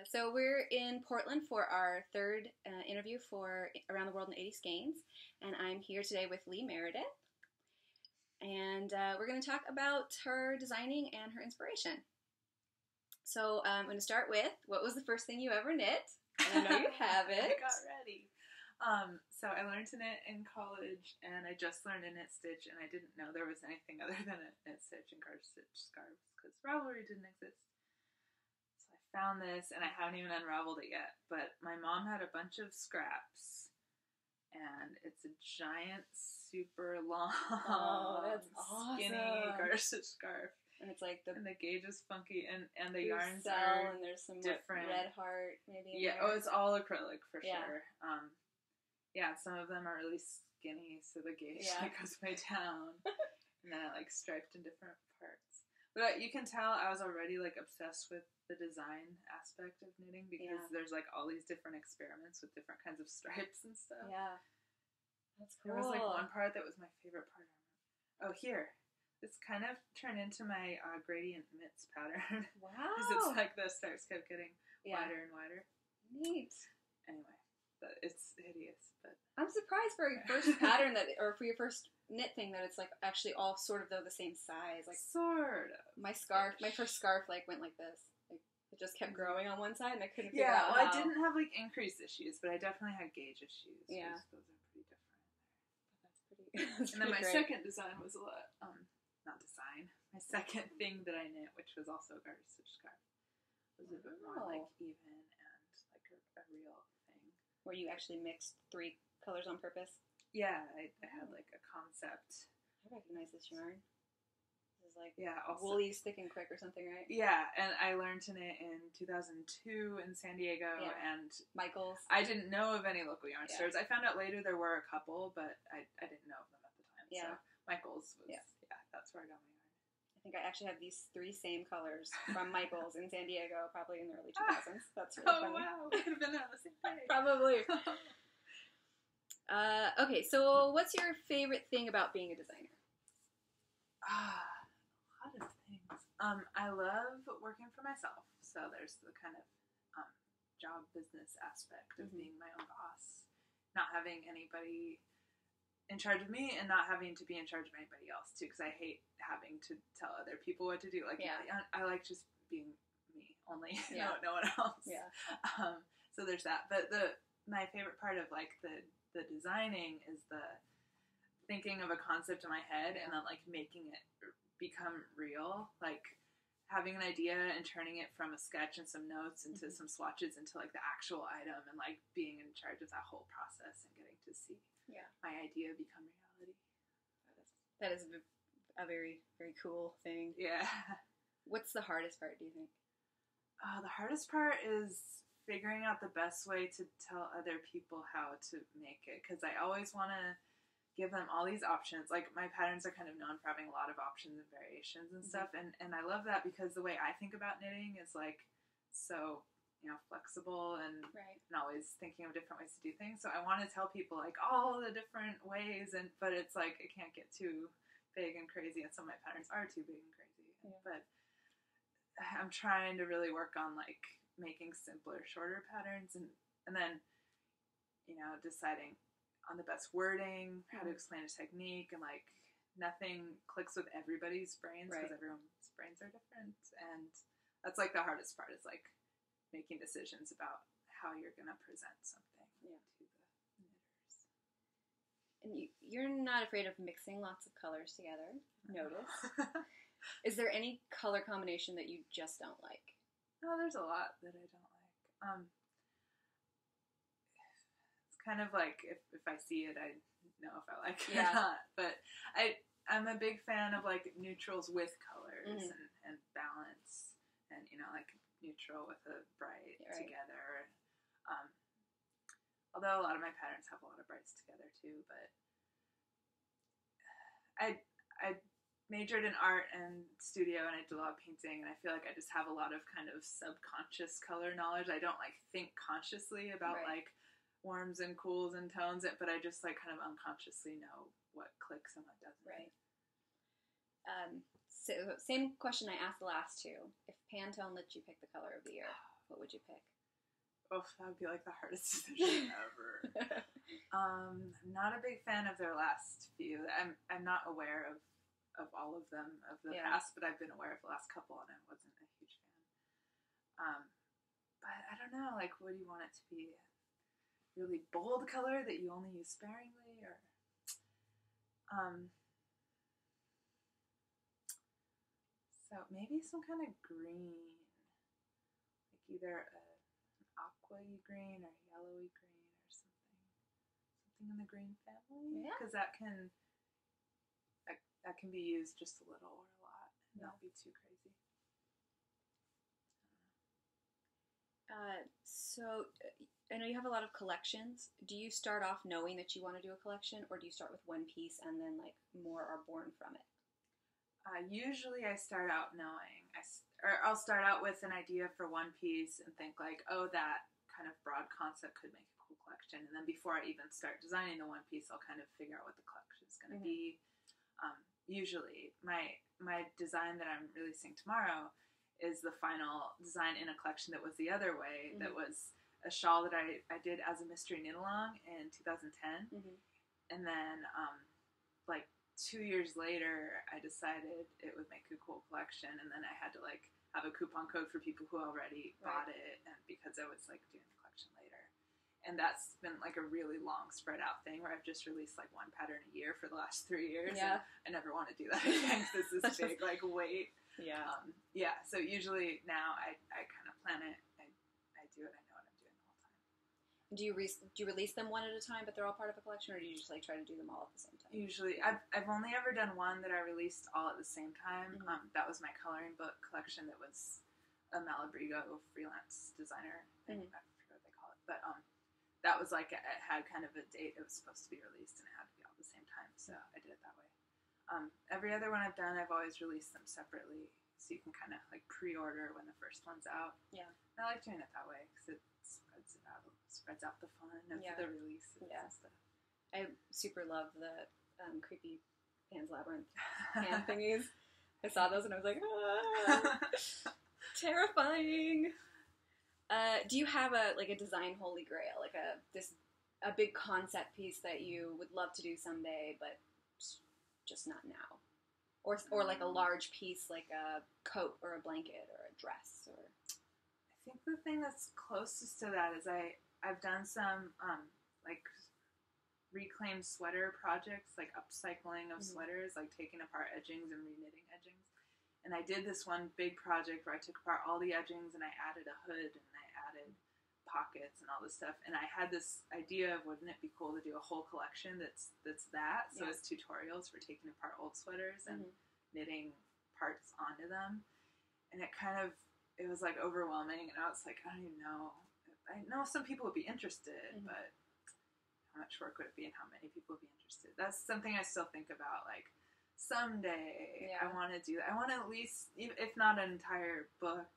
So we're in Portland for our third interview for Around the World in 80 Skeins, and I'm here today with Lee Meredith, and we're going to talk about her designing and her inspiration. So I'm going to start with, what was the first thing you ever knit? And I know you have it. I got ready. So I learned to knit in college, and I just learned to knit stitch, and I didn't know there was anything other than a knit stitch and garter stitch scarves, because Ravelry didn't exist. So I found this, and I haven't even unraveled it yet, but my mom had a bunch of scraps, and it's a giant, super long, that's awesome. skinny garter stitch scarf. And it's like and the gauge is funky, and the blue yarns cell, are and there's some different. Red heart maybe. Yeah, there. oh, it's all acrylic for Yeah. sure. Yeah, some of them are really skinny, so the gauge goes way down, and then I striped in different parts. But you can tell I was already obsessed with the design aspect of knitting, because there's all these different experiments with different kinds of stripes and stuff. Yeah, that's cool. There was one part that was my favorite part. Oh, here. This kind of turned into my gradient mitts pattern. Wow. Because it's the stars kept getting wider and wider. Neat. Anyway, it's hideous. But I'm surprised for your first pattern or for your first knit thing that it's actually all sort of the same size. Sort of. My first scarf went like this. It just kept growing on one side, and I couldn't figure out how. I didn't have increase issues, but I definitely had gauge issues. Yeah. Those are pretty different. That's pretty. And then my second design was a lot. Not design. My second thing that I knit, which was also a garter stitch scarf, was a bit more even and a real thing. Where you actually mixed 3 colors on purpose? Yeah, I had a concept. I recognize this yarn. This is also, Woolies Thick and Quick or something, right? Yeah, and I learned to knit in 2002 in San Diego, and Michael's. I didn't know of any local yarn stores. I found out later there were a couple, but I didn't know of them at the time. Yeah. So Michael's was, that's where I got my yarn. I think I actually have these 3 same colors from Michael's in San Diego, probably in the early 2000s. That's really funny. Oh, wow. We could have been there on the same day. Probably. Okay, so what's your favorite thing about being a designer? A lot of things. I love working for myself. So there's the kind of job business aspect of being my own boss. Not having anybody in charge of me, and not having to be in charge of anybody else too, because I hate having to tell other people what to do. I like just being me only, no one else. Yeah. So there's that. But my favorite part of the designing is the thinking of a concept in my head and then making it become real, having an idea and turning it from a sketch and some notes into some swatches into the actual item, and being in charge of that whole process and getting to see my idea become reality. That is a very, very cool thing. Yeah. What's the hardest part, do you think? The hardest part is figuring out the best way to tell other people how to make it, because I always want to give them all these options. My patterns are kind of known for having a lot of options and variations and stuff, and I love that, because the way I think about knitting is so flexible and always thinking of different ways to do things. So I want to tell people all the different ways, but it's it can't get too big and crazy, and some of my patterns are too big and crazy. But I'm trying to really work on making simpler, shorter patterns, and then deciding on the best wording, how to explain a technique, and nothing clicks with everybody's brains, because everyone's brains are different, and that's the hardest part, is making decisions about how you're going to present something to the knitters. And you're not afraid of mixing lots of colors together, notice. Is there any color combination that you just don't like? No, there's a lot that I don't like. It's kind of if I see it, I know if I like it or not. But I'm a big fan of neutrals with colors and balance, and neutral with a bright together. Although a lot of my patterns have a lot of brights together too, but I majored in art and studio, and I did a lot of painting, and I feel I just have a lot of kind of subconscious color knowledge. I don't think consciously about warms and cools and tones, but I just kind of unconsciously know what clicks and what doesn't. Right. So same question I asked the last two. If Pantone lets you pick the color of the year, what would you pick? Oh, that would be like the hardest decision ever. Not a big fan of their last few. I'm not aware of all of them of the past, but I've been aware of the last couple, and I wasn't a huge fan. But I don't know. Like, what do you want it to be? A really bold color that you only use sparingly, or so maybe some kind of green, like either an aqua-y green or yellowy green or something in the green family, because that can be used just a little or a lot and not be too crazy. So I know you have a lot of collections. Do you start off knowing that you want to do a collection, or do you start with one piece and then like more are born from it? Usually I start out knowing, I'll start out with an idea for one piece and think like, oh, that kind of broad concept could make a cool collection. And then before I even start designing the one piece, I'll kind of figure out what the collection is going to be. Usually my design that I'm releasing tomorrow is the final design in a collection that was the other way. That was a shawl that I did as a mystery knit along in 2010. And then like 2 years later, I decided it would make a cool collection, and then I had to like have a coupon code for people who already bought it, and because I was like doing the collection later. And that's been like a really long spread out thing where I've just released like one pattern a year for the last 3 years. And I never want to do that again because it's this big like weight. So usually now I kind of plan it. I do it. I know what I'm doing the whole time. Do you release them one at a time, but they're all part of a collection, or do you just like try to do them all at the same time? Usually, I've only ever done one that I released all at the same time. That was my coloring book collection. That was a Malabrigo freelance designer thing. I forget what they call it, but that was like it had kind of a date it was supposed to be released, and it had to be all at the same time. So I did it that way. Every other one I've done, I've always released them separately, so you can kind of like pre-order when the first one's out. And I like doing it that way because it spreads out the fun of the releases and stuff. I super love the creepy Pan's Labyrinth hand thingies. I saw those and I was like, terrifying. Do you have a design holy grail, like a big concept piece that you would love to do someday, but just not now, or like a large piece, like a coat or a blanket or a dress? Or I think the thing that's closest to that is I've done some like reclaimed sweater projects, like upcycling of sweaters, like taking apart edgings and reknitting edgings. And I did this one big project where I took apart all the edgings and I added a hood and I added pockets and all this stuff. And I had this idea of, wouldn't it be cool to do a whole collection that's that? So it's tutorials for taking apart old sweaters and knitting parts onto them. And it was like overwhelming. And I was like, I don't even know. I know some people would be interested, but how much work would it be and how many people would be interested? That's something I still think about. Like, someday I want to do that. I want to at least, if not an entire book,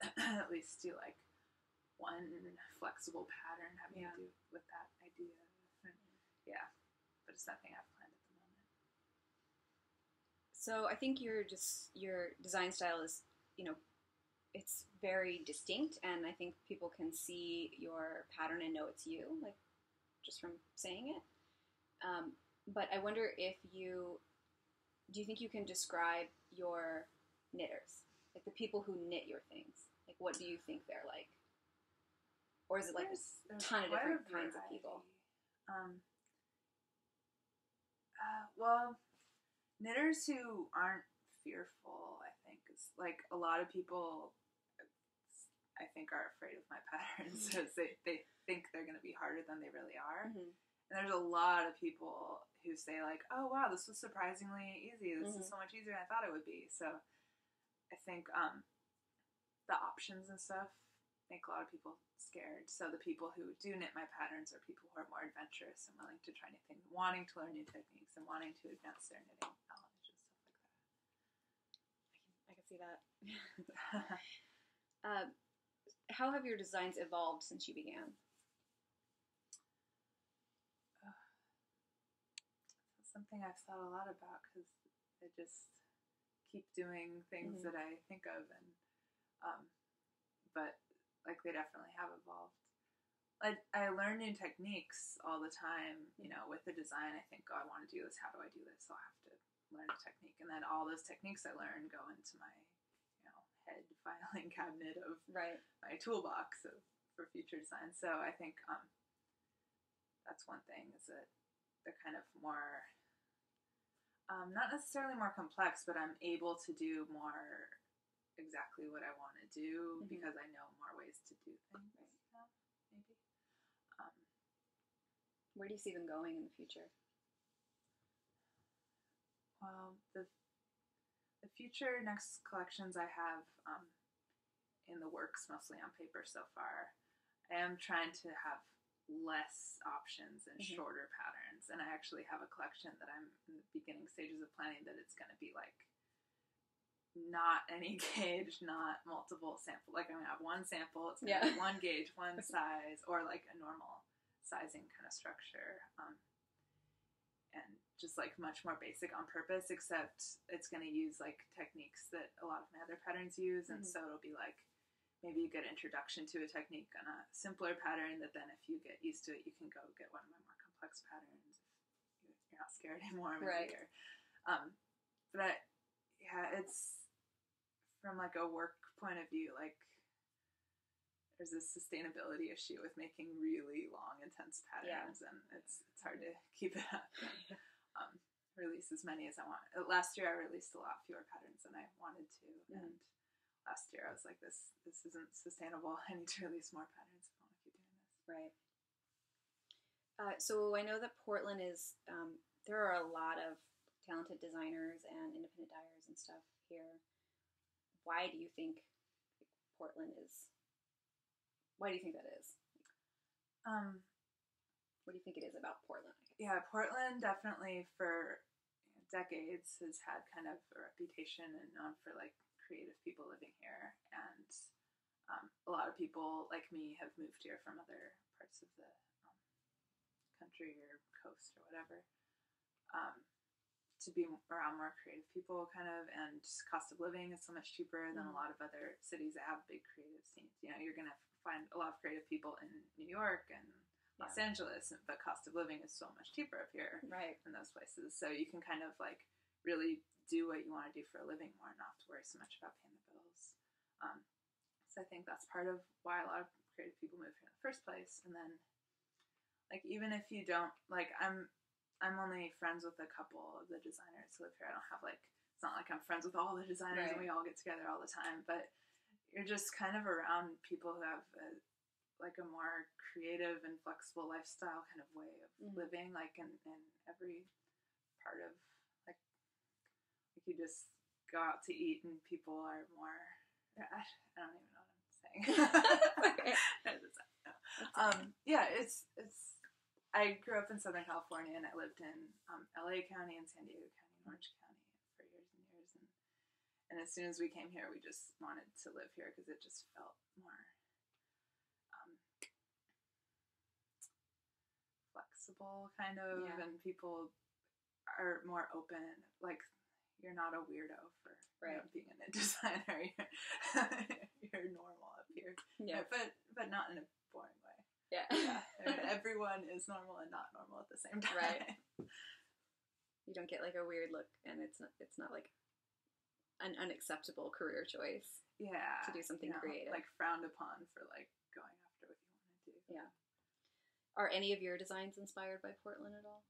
at least do like one flexible pattern having to do with that idea. But it's nothing I've planned at the moment. So I think your design style is, it's very distinct, and I think people can see your pattern and know it's you, like just from saying it. But I wonder if do you think you can describe your knitters, like the people who knit your things? Like, what do you think they're like? Or is it like a ton of different kinds of people? Well, knitters who aren't fearful, I think, is like a lot of people, I think, are afraid of my patterns because they think they're going to be harder than they really are. And there's a lot of people who say like, oh wow, this was surprisingly easy. This is so much easier than I thought it would be. So I think the options and stuff make a lot of people scared. So the people who do knit my patterns are people who are more adventurous and willing to try new things, wanting to learn new techniques and wanting to advance their knitting knowledge and stuff like that. I can see that. How have your designs evolved since you began? Something I've thought a lot about because I just keep doing things that I think of, and but like they definitely have evolved. I learn new techniques all the time, you know, with the design. I think, oh, I want to do this. How do I do this? So I have to learn a technique. And then all those techniques I learn go into my, you know, head filing cabinet of right. my toolbox for future design. So I think that's one thing, is that they're kind of more, not necessarily more complex, but I'm able to do more exactly what I want to do because I know more ways to do things. Right. Maybe. Where do you see them going in the future? Well, the future next collections I have in the works, mostly on paper so far. I am trying to have less options and shorter patterns, and I actually have a collection that I'm in the beginning stages of planning that it's going to be like not any gauge, not multiple sample. Like I'm going to have one sample, it's going to be one gauge, one size, or like a normal sizing kind of structure, and just like much more basic on purpose, except it's going to use like techniques that a lot of my other patterns use, and so it'll be like maybe a good introduction to a technique on a simpler pattern that then if you get used to it, you can go get one of my more complex patterns if you're not scared anymore. Right. But yeah, it's from like a work point of view, like there's this sustainability issue with making really long, intense patterns, and it's hard to keep it up. Release as many as I want. Last year I released a lot fewer patterns than I wanted to, and last year I was like, this isn't sustainable. I need to release more patterns if I want to keep doing this. Right. So I know that Portland is, there are a lot of talented designers and independent dyers and stuff here. Why do you think Portland is? Why do you think that is? What do you think it is about Portland? Yeah, Portland definitely for decades has had kind of a reputation and known for like creative people living here, and a lot of people like me have moved here from other parts of the country or coast or whatever, to be around more creative people kind of, and cost of living is so much cheaper than a lot of other cities that have big creative scenes. You know, you're going to find a lot of creative people in New York and Los Angeles, but cost of living is so much cheaper up here in those places. So you can kind of like really do what you want to do for a living more and not have to worry so much about paying the bills. So I think that's part of why a lot of creative people move here in the first place. And then like even if you don't, like I'm only friends with a couple of the designers who live here. I don't have like, it's not like I'm friends with all the designers and we all get together all the time, but you're just kind of around people who have like a more creative and flexible lifestyle kind of way of living, like in every part of like you just go out to eat and people are more, I don't even know what I'm saying. Yeah, it's I grew up in Southern California and I lived in LA County and San Diego County and Orange County for years and years, and as soon as we came here we just wanted to live here because it just felt more flexible kind of, and people are more open, like you're not a weirdo for being a knit designer. You're normal up here, but not in a boring way. Everyone is normal and not normal at the same time. You don't get like a weird look, and it's not like an unacceptable career choice. To do something creative, like frowned upon for like going after what you want to do. Are any of your designs inspired by Portland at all?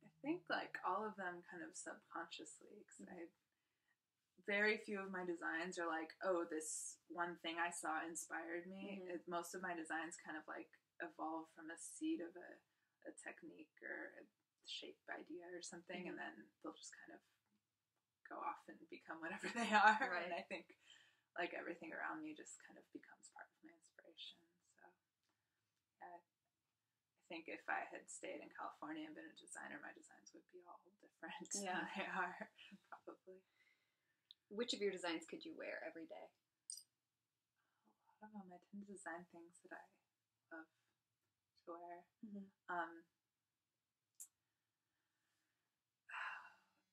I think like all of them kind of subconsciously, because very few of my designs are like, oh, this one thing I saw inspired me. Most of my designs kind of like evolve from a seed of a technique or a shape idea or something, and then they'll just kind of go off and become whatever they are. And I think like everything around me just kind of becomes part of my inspiration. So I think if I had stayed in California and been a designer, my designs would be all different than they are, probably. Which of your designs could you wear every day? A lot of them. I tend to design things that I love to wear.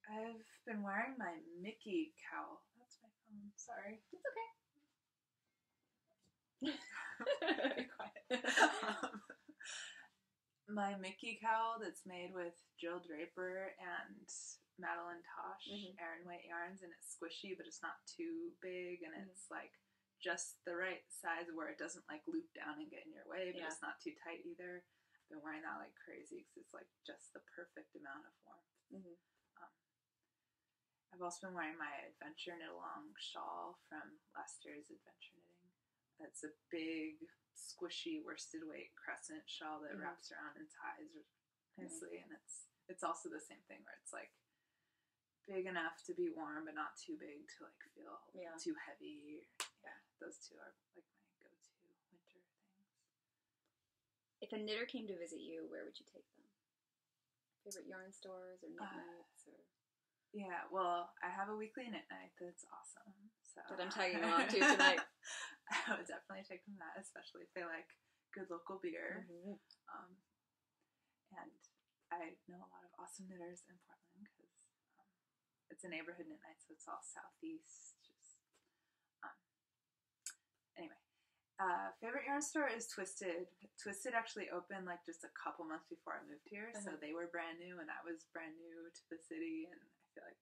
I've been wearing my Mickey cowl. That's my phone. Sorry. It's okay. my Mickey cowl that's made with Jill Draper and Madeline Tosh, Aran Weight yarns, and it's squishy, but it's not too big, and it's like just the right size where it doesn't like loop down and get in your way, but it's not too tight either. I've been wearing that like crazy because it's like just the perfect amount of warmth. I've also been wearing my Adventure Knit Along shawl from last year's Adventure Knitting. It's a big, squishy worsted weight crescent shawl that wraps around and ties nicely, and it's also the same thing where it's like big enough to be warm, but not too big to like feel too heavy. Yeah, those two are like my go-to winter things. If a knitter came to visit you, where would you take them? Favorite yarn stores or knit nights or? Yeah, well, I have a weekly knit night that's awesome. So that I'm tagging along to tonight. I would definitely take them that, especially if they like good local beer. And I know a lot of awesome knitters in Portland because it's a neighborhood knit night, so it's all southeast. Anyway, favorite yarn store is Twisted. Twisted actually opened like just a couple months before I moved here, so they were brand new, and I was brand new to the city, and I feel like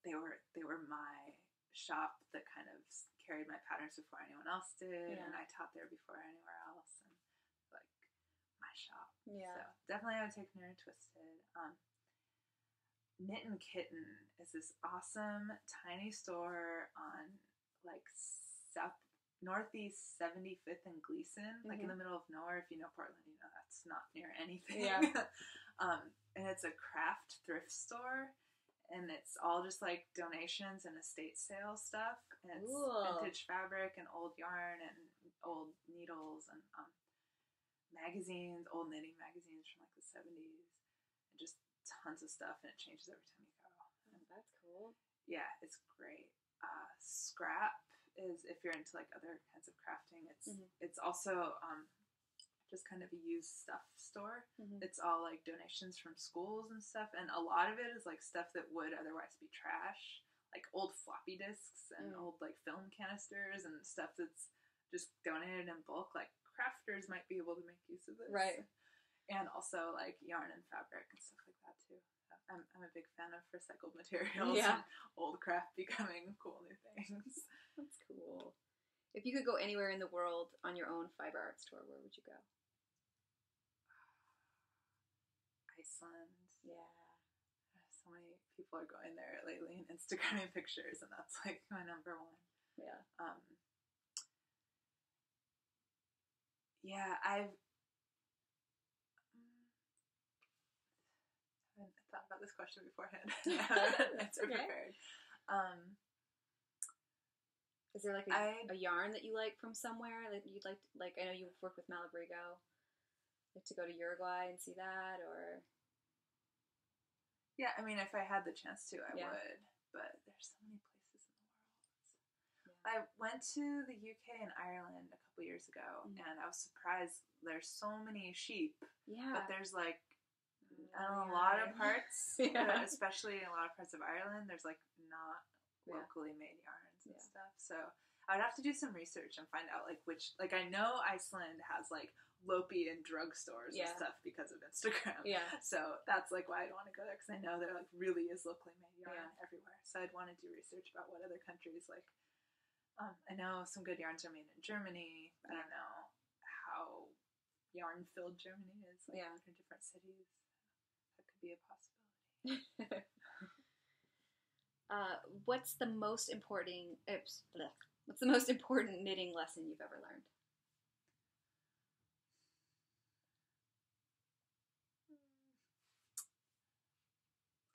they were my shop that kind of carried my patterns before anyone else did, and I taught there before anywhere else, and like my shop. So definitely I would take Knit and Twisted. Knit and Kitten is this awesome tiny store on like northeast 75th and Gleason, like in the middle of nowhere. If you know Portland, you know that's not near anything. And it's a craft thrift store, and it's all just like donations and estate sale stuff, and it's vintage fabric and old yarn and old needles and magazines, old knitting magazines from like the 70s, and just tons of stuff, and it changes every time you go. And that's cool. Yeah, it's great. Scrap is, if you're into like other kinds of crafting, it's also just kind of a used stuff store. It's all like donations from schools and stuff, and a lot of it is like stuff that would otherwise be trash, like old floppy disks and old like film canisters and stuff that's just donated in bulk. Like crafters might be able to make use of this, right? And also like yarn and fabric and stuff like that too. I'm a big fan of recycled materials and old craft becoming cool new things. That's cool. If you could go anywhere in the world on your own fiber art store, where would you go? Iceland. Yeah. So many people are going there lately and Instagramming pictures, and that's like my number one. Yeah. Yeah, I haven't thought about this question beforehand. I haven't answered prepared. Is there like a yarn that you like from somewhere that you'd like? I know you work with Malabrigo. Like to go to Uruguay and see that, or? Yeah, I mean, if I had the chance to, I would. But there's so many places in the world. I went to the UK and Ireland a couple years ago, and I was surprised. There's so many sheep. Yeah. But there's like, I don't know, a lot of parts, especially in a lot of parts of Ireland, there's like not locally made yarns and stuff. So I would have to do some research and find out like which, like I know Iceland has like Lopi and drugstores and stuff because of Instagram. Yeah. So that's like why I'd want to go there, because I know there like really is locally made yarn everywhere. So I'd want to do research about what other countries like. I know some good yarns are made in Germany. I don't know how yarn-filled Germany is. Like in different cities. That could be a possibility. What's the most important knitting lesson you've ever learned?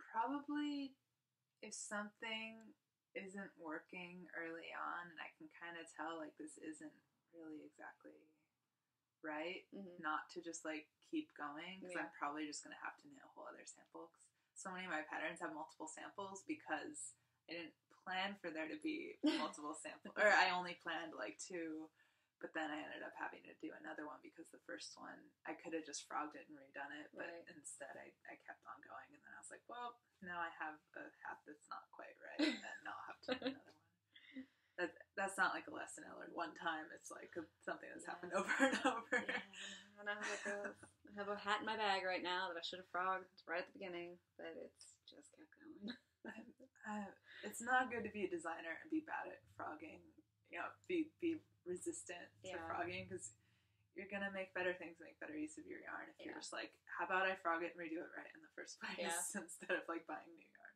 Probably if something isn't working early on and I can kind of tell like this isn't really exactly right, not to just like keep going, because I'm probably just going to have to knit a whole other sample. So many of my patterns have multiple samples because I didn't plan for there to be multiple samples, or I only planned like 2. But then I ended up having to do another one because the first one, I could have just frogged it and redone it. But instead, I kept on going. And then I was like, well, now I have a hat that's not quite right. And then I'll have to do another one. That's not like a lesson I learned one time. It's like something that's happened over and over. Yeah, don't know how that goes. I have a hat in my bag right now that I should have frogged right at the beginning, but it's just kept going. It's not good to be a designer and be bad at frogging. Be resistant to frogging, because you're gonna make better things, make better use of your yarn if you're just like, how about I frog it and redo it right in the first place instead of like buying new yarn.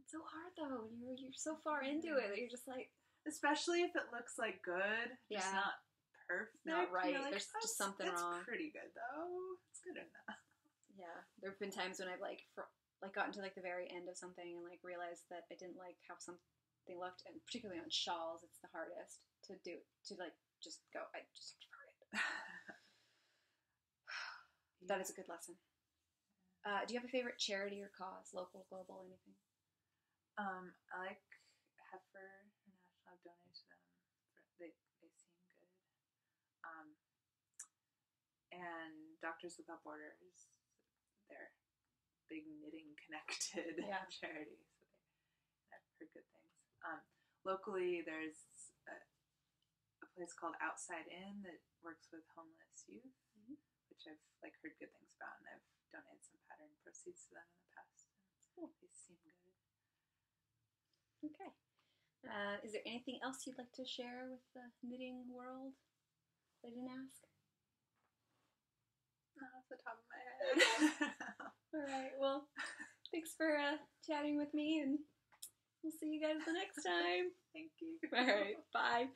It's so hard though. You're so far into it that you're just like, especially if it looks like good, just not perfect. Not right. Like, there's just something wrong. It's pretty good though. It's good enough. Yeah, there have been times when I've gotten to like the very end of something and like realized that I didn't like how something looked, and particularly on shawls, it's the hardest to do, to like just go, I just have to frog it. That is a good lesson. Do you have a favorite charity or cause, local, global, anything? I like Heifer International. I've donated to them. They seem good. And Doctors Without Borders, they're big knitting connected charity. So I've heard good things. Locally, there's a place called Outside In that works with homeless youth, which I've like heard good things about, and I've donated some pattern proceeds to them in the past. Cool. They seem good. Okay. Is there anything else you'd like to share with the knitting world that I didn't ask? Not off the top of my head. All right. Well, thanks for chatting with me, and we'll see you guys the next time. Thank you. All right. Bye.